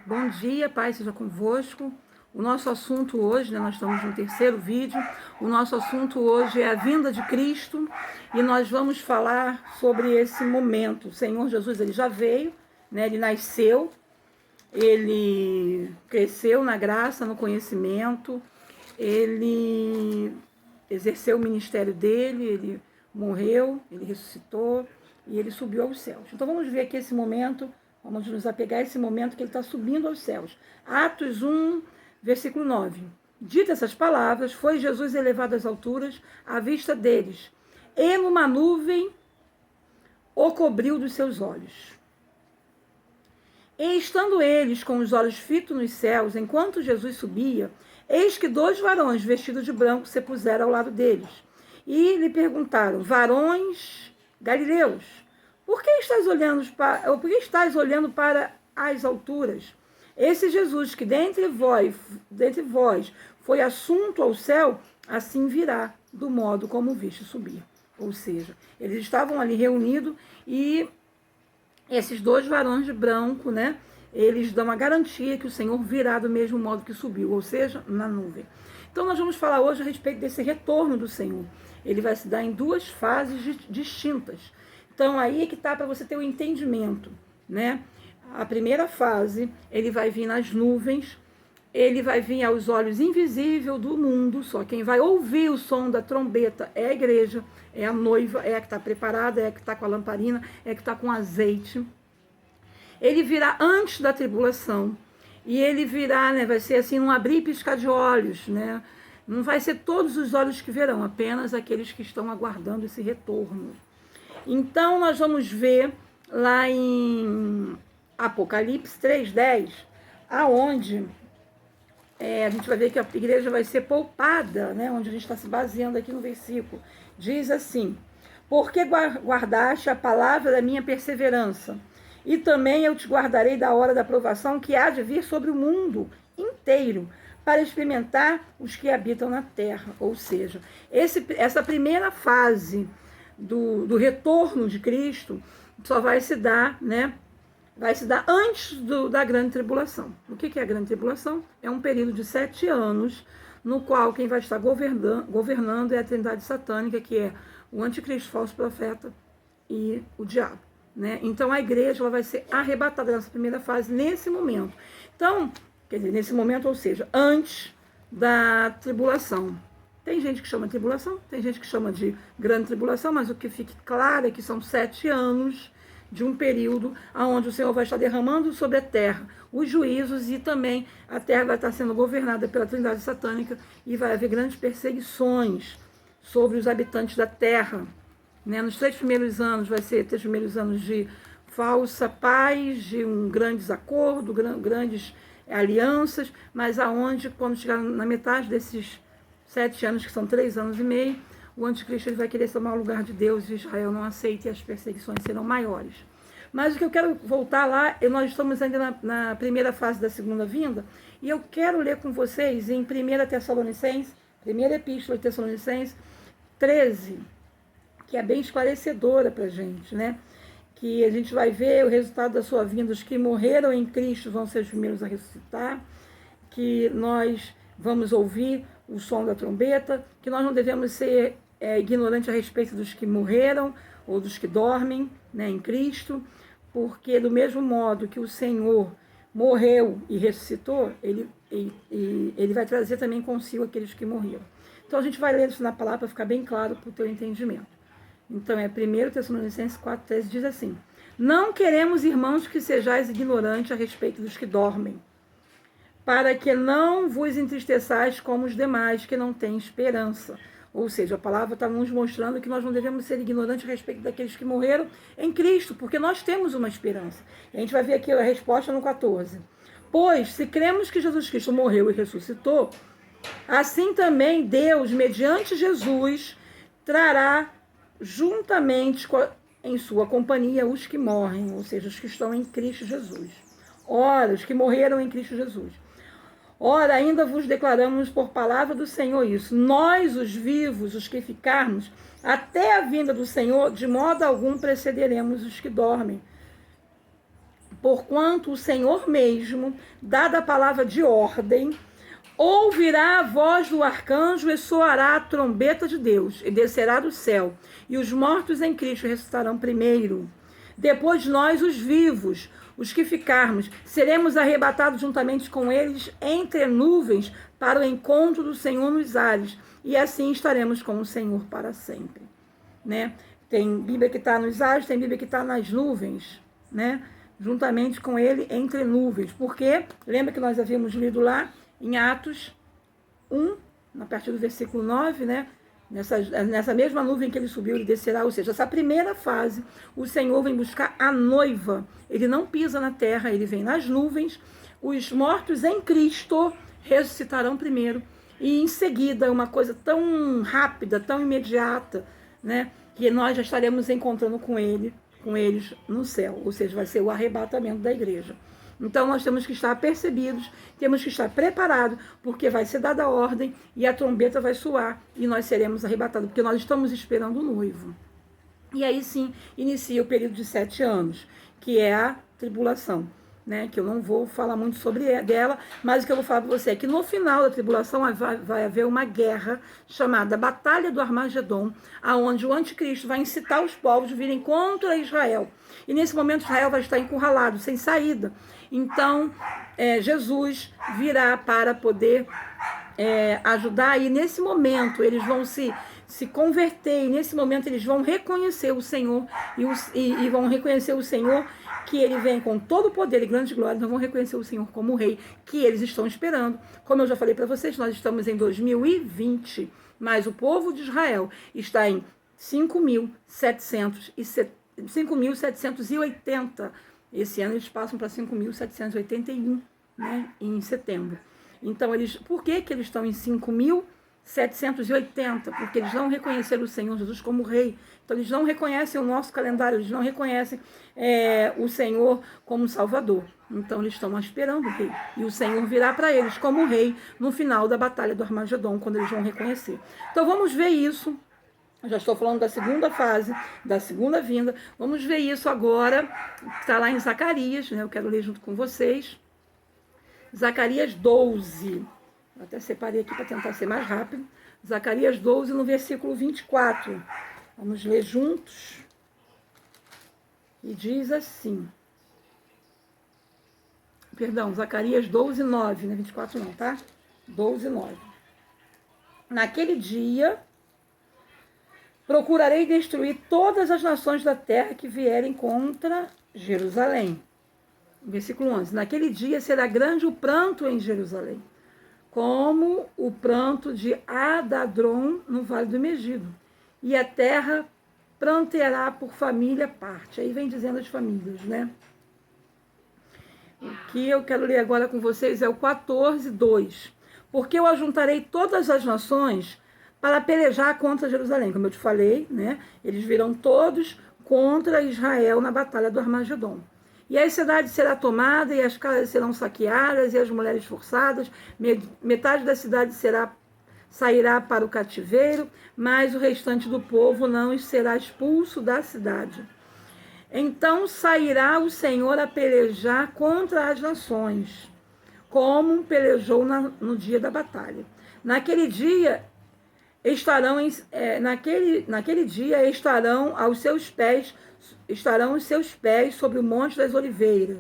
Bom dia, Pai, seja convosco. O nosso assunto hoje, nós estamos no terceiro vídeo, o nosso assunto hoje é a vinda de Cristo e nós vamos falar sobre esse momento. O Senhor Jesus, ele já veio, ele nasceu, ele cresceu na graça, no conhecimento, ele exerceu o ministério dele, ele morreu, ele ressuscitou e ele subiu aos céus. Então vamos ver aqui esse momento. Vamos nos apegar a esse momento que ele está subindo aos céus. Atos 1, versículo 9. Dita essas palavras, foi Jesus elevado às alturas à vista deles, e numa nuvem o cobriu dos seus olhos. E estando eles com os olhos fitos nos céus, enquanto Jesus subia, eis que 2 varões vestidos de branco se puseram ao lado deles. E lhe perguntaram, varões galileus, por que estás olhando para as alturas? Esse Jesus que dentre vós foi assunto ao céu, assim virá, do modo como viste subir. Ou seja, eles estavam ali reunidos e esses 2 varões de branco, eles dão a garantia que o Senhor virá do mesmo modo que subiu, ou seja, na nuvem. Então nós vamos falar hoje a respeito desse retorno do Senhor. Ele vai se dar em 2 fases distintas. Então, aí é que está para você ter o entendimento, A primeira fase, ele vai vir nas nuvens, ele vai vir aos olhos invisíveis do mundo, só quem vai ouvir o som da trombeta é a igreja, é a noiva, é a que está preparada, é a que está com a lamparina, é a que está com azeite. Ele virá antes da tribulação, e ele virá, vai ser assim, um abrir e piscar de olhos, Não vai ser todos os olhos que verão, apenas aqueles que estão aguardando esse retorno. Então, nós vamos ver lá em Apocalipse 3:10, aonde a gente vai ver que a igreja vai ser poupada, onde a gente está se baseando aqui no versículo. Diz assim, porque guardaste a palavra da minha perseverança, e também eu te guardarei da hora da provação que há de vir sobre o mundo inteiro, para experimentar os que habitam na terra. Ou seja, essa primeira fase do retorno de Cristo só vai se dar, vai se dar antes da grande tribulação. O que é a grande tribulação? É um período de 7 anos, no qual quem vai estar governando é a trindade satânica, que é o anticristo, falso profeta e o diabo. Então a igreja ela vai ser arrebatada nessa primeira fase, nesse momento. Então, quer dizer, nesse momento, ou seja, antes da tribulação. Tem gente que chama de tribulação, tem gente que chama de grande tribulação, mas o que fique claro é que são 7 anos de um período onde o Senhor vai estar derramando sobre a terra os juízos e também a terra vai estar sendo governada pela trindade satânica e vai haver grandes perseguições sobre os habitantes da terra. Nos 3 primeiros anos vai ser 3 primeiros anos de falsa paz, de um grande desacordo, grandes alianças, mas aonde, quando chegar na metade desses 7 anos, que são 3 anos e meio, o anticristo ele vai querer tomar o lugar de Deus e Israel não aceita e as perseguições serão maiores. Mas o que eu quero voltar lá, nós estamos ainda na primeira fase da segunda vinda, e eu quero ler com vocês em 1 Tessalonicenses, primeira epístola de Tessalonicenses 13, que é bem esclarecedora para a gente, que a gente vai ver o resultado da sua vinda, os que morreram em Cristo vão ser os primeiros a ressuscitar, que nós vamos ouvir o som da trombeta, que nós não devemos ser ignorantes a respeito dos que morreram ou dos que dormem em Cristo, porque do mesmo modo que o Senhor morreu e ressuscitou, ele vai trazer também consigo aqueles que morreram. Então a gente vai ler isso na palavra para ficar bem claro para o teu entendimento. Então é 1 Tessalonicenses 4:13, diz assim, não queremos, irmãos, que sejais ignorantes a respeito dos que dormem, para que não vos entristeçais como os demais que não têm esperança. Ou seja, a palavra está nos mostrando que nós não devemos ser ignorantes a respeito daqueles que morreram em Cristo, porque nós temos uma esperança. E a gente vai ver aqui a resposta no 14. Pois, se cremos que Jesus Cristo morreu e ressuscitou, assim também Deus, mediante Jesus, trará juntamente em sua companhia os que morrem, ou seja, os que estão em Cristo Jesus. Ora, os que morreram em Cristo Jesus. Ora, ainda vos declaramos por palavra do Senhor isso. Nós, os vivos, os que ficarmos, até a vinda do Senhor, de modo algum precederemos os que dormem. porquanto o Senhor mesmo, dada a palavra de ordem, ouvirá a voz do arcanjo e soará a trombeta de Deus, e descerá do céu, e os mortos em Cristo ressuscitarão primeiro. Depois nós, os vivos, os que ficarmos, seremos arrebatados juntamente com eles entre nuvens para o encontro do Senhor nos ares, e assim estaremos com o Senhor para sempre. Né? Tem Bíblia que está nos ares, tem Bíblia que está nas nuvens, né? Juntamente com ele entre nuvens. Porque, lembra que nós havíamos lido lá em Atos 1, a partir do versículo 9, né? Nessa mesma nuvem que ele subiu, ele descerá. Ou seja, essa primeira fase, o Senhor vem buscar a noiva. Ele não pisa na terra, ele vem nas nuvens. Os mortos em Cristo ressuscitarão primeiro. E em seguida, uma coisa tão rápida, tão imediata, né? Que nós já estaremos encontrando com eles no céu. Ou seja, vai ser o arrebatamento da igreja. Então, nós temos que estar apercebidos, temos que estar preparados, porque vai ser dada a ordem e a trombeta vai soar e nós seremos arrebatados, porque nós estamos esperando o noivo. E aí sim, inicia o período de 7 anos, que é a tribulação, né? Que eu não vou falar muito sobre dela, mas o que eu vou falar para você é que no final da tribulação vai haver uma guerra chamada Batalha do Armagedon, aonde o anticristo vai incitar os povos a virem contra Israel. E nesse momento Israel vai estar encurralado, sem saída. Então, Jesus virá para poder ajudar, e nesse momento eles vão se converter, e nesse momento eles vão reconhecer o Senhor, e vão reconhecer o Senhor, que ele vem com todo o poder e grande glória, não vão reconhecer o Senhor como o rei, que eles estão esperando. Como eu já falei para vocês, nós estamos em 2020, mas o povo de Israel está em 5.780. Esse ano eles passam para 5.781, né, em setembro. Então, por que eles estão em 5.780? Porque eles não reconheceram o Senhor Jesus como rei. Então, eles não reconhecem o nosso calendário, eles não reconhecem o Senhor como Salvador. Então, eles estão esperando o rei. E o Senhor virá para eles como rei no final da Batalha do Armagedon, quando eles vão reconhecer. Então, vamos ver isso. Eu já estou falando da segunda fase, da segunda vinda. Vamos ver isso agora. Está lá em Zacarias, né? Eu quero ler junto com vocês. Zacarias 12. Eu até separei aqui para tentar ser mais rápido. Zacarias 12, no versículo 24. Vamos ler juntos. E diz assim. Perdão, Zacarias 12, 9. Não é 24 não, tá? 12, 9. Naquele dia, procurarei destruir todas as nações da terra que vierem contra Jerusalém. Versículo 11. Naquele dia será grande o pranto em Jerusalém, como o pranto de Adadrom no vale do Megido. E a terra pranteará por família parte. Aí vem dizendo as famílias, né? O que eu quero ler agora com vocês é o 14, 2. Porque eu ajuntarei todas as nações para pelejar contra Jerusalém. Como eu te falei, né? Eles virão todos contra Israel na batalha do Armagedon. E a cidade será tomada, e as casas serão saqueadas, e as mulheres forçadas. Metade da cidade sairá para o cativeiro, mas o restante do povo não será expulso da cidade. Então sairá o Senhor a pelejar contra as nações, como pelejou no dia da batalha. Naquele dia estarão os seus pés sobre o monte das oliveiras.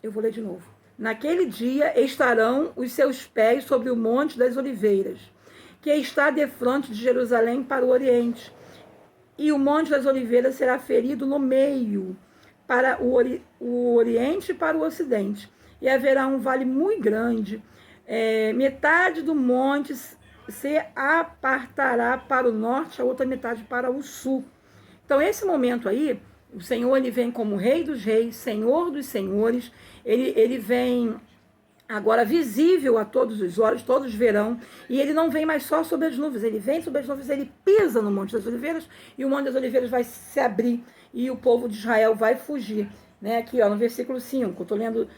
Eu vou ler de novo. Naquele dia estarão os seus pés sobre o monte das oliveiras, que está defronte de Jerusalém para o oriente. E o monte das oliveiras será ferido no meio, para o oriente e para o ocidente. E haverá um vale muito grande. Metade do monte se apartará para o norte, a outra metade para o sul. Então, esse momento aí, o Senhor ele vem como Rei dos Reis, Senhor dos Senhores. Ele vem agora visível a todos os olhos, todos verão. E ele não vem mais só sobre as nuvens, ele vem sobre as nuvens, ele pisa no Monte das Oliveiras, e o Monte das Oliveiras vai se abrir, e o povo de Israel vai fugir. Né? Aqui, ó, no versículo 5, eu estou lendo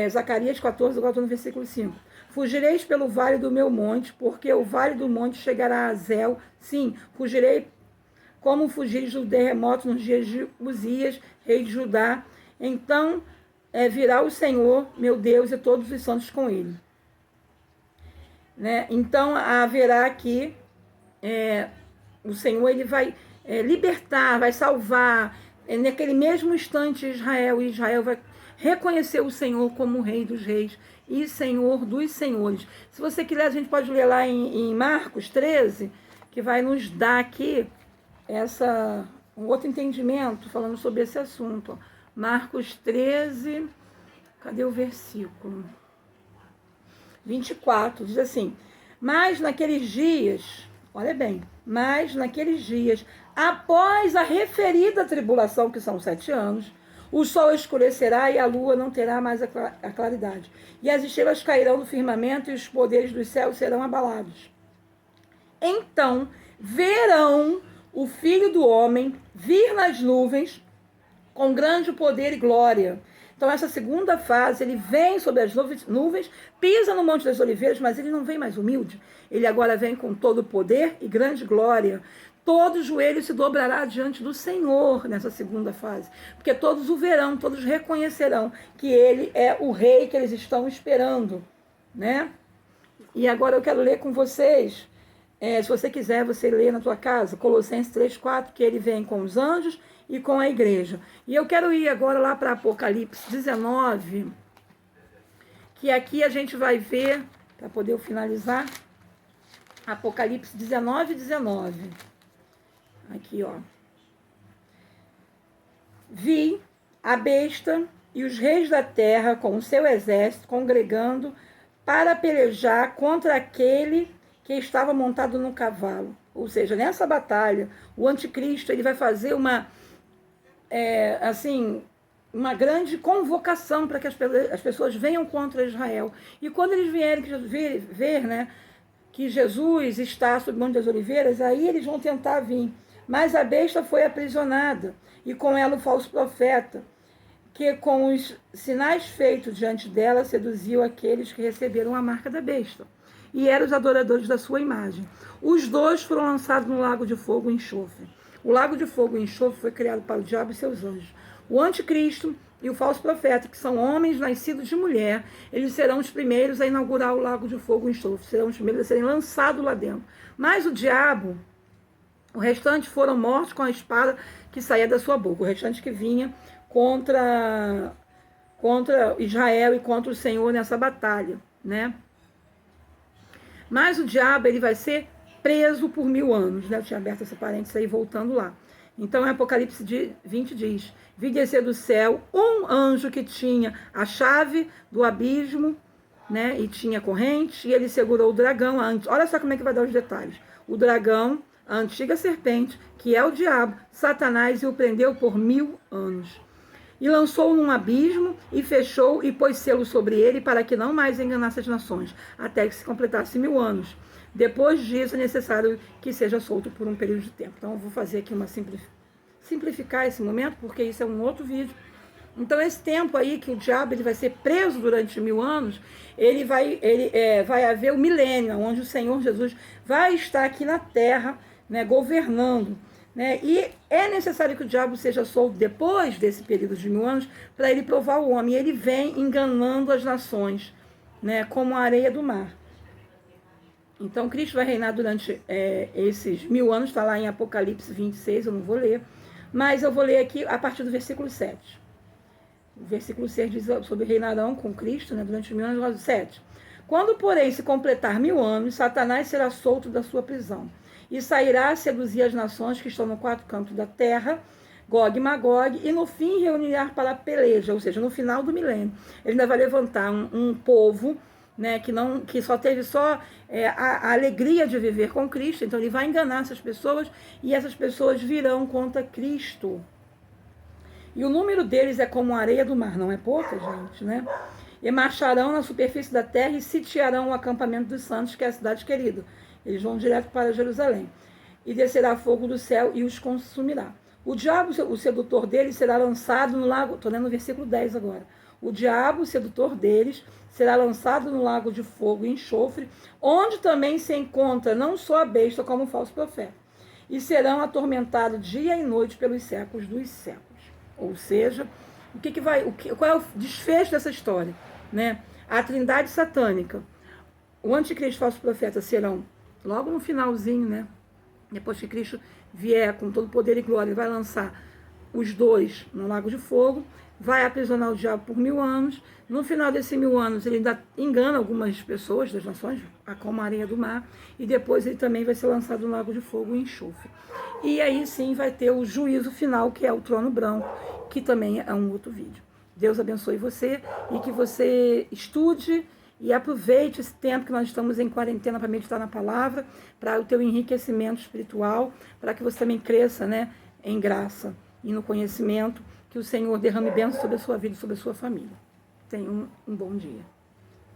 Zacarias 14, agora estou no versículo 5. Fugireis pelo vale do meu monte, porque o vale do monte chegará a Zel. Sim, fugirei como fugir do terremoto nos dias de Uzias, rei de Judá. Então virá o Senhor, meu Deus, e todos os santos com ele. Né? Então haverá aqui, o Senhor ele vai libertar, vai salvar. Naquele mesmo instante Israel vai reconhecer o Senhor como Rei dos Reis e Senhor dos Senhores. Se você quiser, a gente pode ler lá em Marcos 13, que vai nos dar aqui um outro entendimento falando sobre esse assunto. Ó. Marcos 13, cadê o versículo? 24, diz assim: mas naqueles dias, olha bem, mas naqueles dias, após a referida tribulação, que são 7 anos, o sol escurecerá e a lua não terá mais a claridade. E as estrelas cairão do firmamento e os poderes dos céus serão abalados. Então verão o Filho do Homem vir nas nuvens com grande poder e glória. Então, essa segunda fase, ele vem sobre as nuvens, pisa no Monte das Oliveiras, mas ele não vem mais humilde. Ele agora vem com todo o poder e grande glória. Todo joelho se dobrará diante do Senhor nessa segunda fase. Porque todos o verão, todos reconhecerão que ele é o rei que eles estão esperando. Né? E agora eu quero ler com vocês, se você quiser, você lê na tua casa, Colossenses 3,4, que ele vem com os anjos e com a igreja. E eu quero ir agora lá para Apocalipse 19, que aqui a gente vai ver, para poder finalizar, Apocalipse 19, 19. Aqui, ó. Vi a besta e os reis da terra com o seu exército congregando para pelejar contra aquele que estava montado no cavalo. Ou seja, nessa batalha, o anticristo ele vai fazer uma grande convocação para que as pessoas venham contra Israel. E quando eles vierem ver, né, que Jesus está sob o Monte das Oliveiras, aí eles vão tentar vir. Mas a besta foi aprisionada, e com ela o falso profeta, que com os sinais feitos diante dela seduziu aqueles que receberam a marca da besta, e eram os adoradores da sua imagem. Os dois foram lançados no lago de fogo e enxofre. O lago de fogo e enxofre foi criado para o diabo e seus anjos. O anticristo e o falso profeta, que são homens nascidos de mulher, eles serão os primeiros a inaugurar o lago de fogo e enxofre, serão os primeiros a serem lançados lá dentro. Mas o diabo, o restante foram mortos com a espada que saía da sua boca, o restante que vinha contra Israel e contra o Senhor nessa batalha, né? Mas o diabo ele vai ser preso por 1000 anos, né? Eu tinha aberto essa parênteses aí, voltando lá. Então, em Apocalipse 20 diz: vi descer do céu um anjo que tinha a chave do abismo, né? E tinha corrente, e ele segurou o dragão. Olha só como é que vai dar os detalhes. O dragão, a antiga serpente, que é o diabo, Satanás, e o prendeu por 1000 anos. E lançou-o num abismo, e fechou, e pôs selo sobre ele, para que não mais enganasse as nações, até que se completasse 1000 anos. Depois disso, é necessário que seja solto por um período de tempo. Então, eu vou fazer aqui simplificar esse momento, porque isso é um outro vídeo. Então, esse tempo aí que o diabo ele vai ser preso durante 1000 anos, vai haver o milênio, onde o Senhor Jesus vai estar aqui na terra, né, governando. Né? E é necessário que o diabo seja solto depois desse período de 1000 anos, para ele provar o homem. E ele vem enganando as nações, né, como a areia do mar. Então, Cristo vai reinar durante esses 1000 anos, está lá em Apocalipse 26, eu não vou ler, mas eu vou ler aqui a partir do versículo 7. O versículo 6 diz sobre reinarão com Cristo, né, durante 1000 anos, 7. Quando, porém, se completar 1000 anos, Satanás será solto da sua prisão, e sairá a seduzir as nações que estão no 4 cantos da terra, Gog e Magog, e no fim reunirá para a peleja, ou seja, no final do milênio. Ele ainda vai levantar um povo, né, que só teve a alegria de viver com Cristo. Então ele vai enganar essas pessoas, e essas pessoas virão contra Cristo. E o número deles é como a areia do mar, não é pouca, gente, né? E marcharão na superfície da terra e sitiarão o acampamento dos santos, que é a cidade querida. Eles vão direto para Jerusalém. E descerá fogo do céu e os consumirá. O diabo, o sedutor deles, será lançado no lago... Estou lendo o versículo 10 agora. O diabo, o sedutor deles, será lançado no lago de fogo e enxofre, onde também se encontra não só a besta, como o falso profeta. e serão atormentados dia e noite pelos séculos dos séculos. Ou seja, qual é o desfecho dessa história? Né? A trindade satânica, o anticristo e o falso profeta serão logo no finalzinho, né? Depois que Cristo vier com todo poder e glória, ele vai lançar os dois no lago de fogo, vai aprisionar o diabo por 1000 anos. No final desses 1000 anos, ele ainda engana algumas pessoas das nações, como a areia do mar, e depois ele também vai ser lançado no lago de fogo e enxofre. E aí sim vai ter o juízo final, que é o trono branco, que também é um outro vídeo. Deus abençoe você e que você estude e aproveite esse tempo que nós estamos em quarentena para meditar na palavra, para o teu enriquecimento espiritual, para que você também cresça, né, em graça e no conhecimento, que o Senhor derrame bênção sobre a sua vida e sobre a sua família. Tenha um bom dia.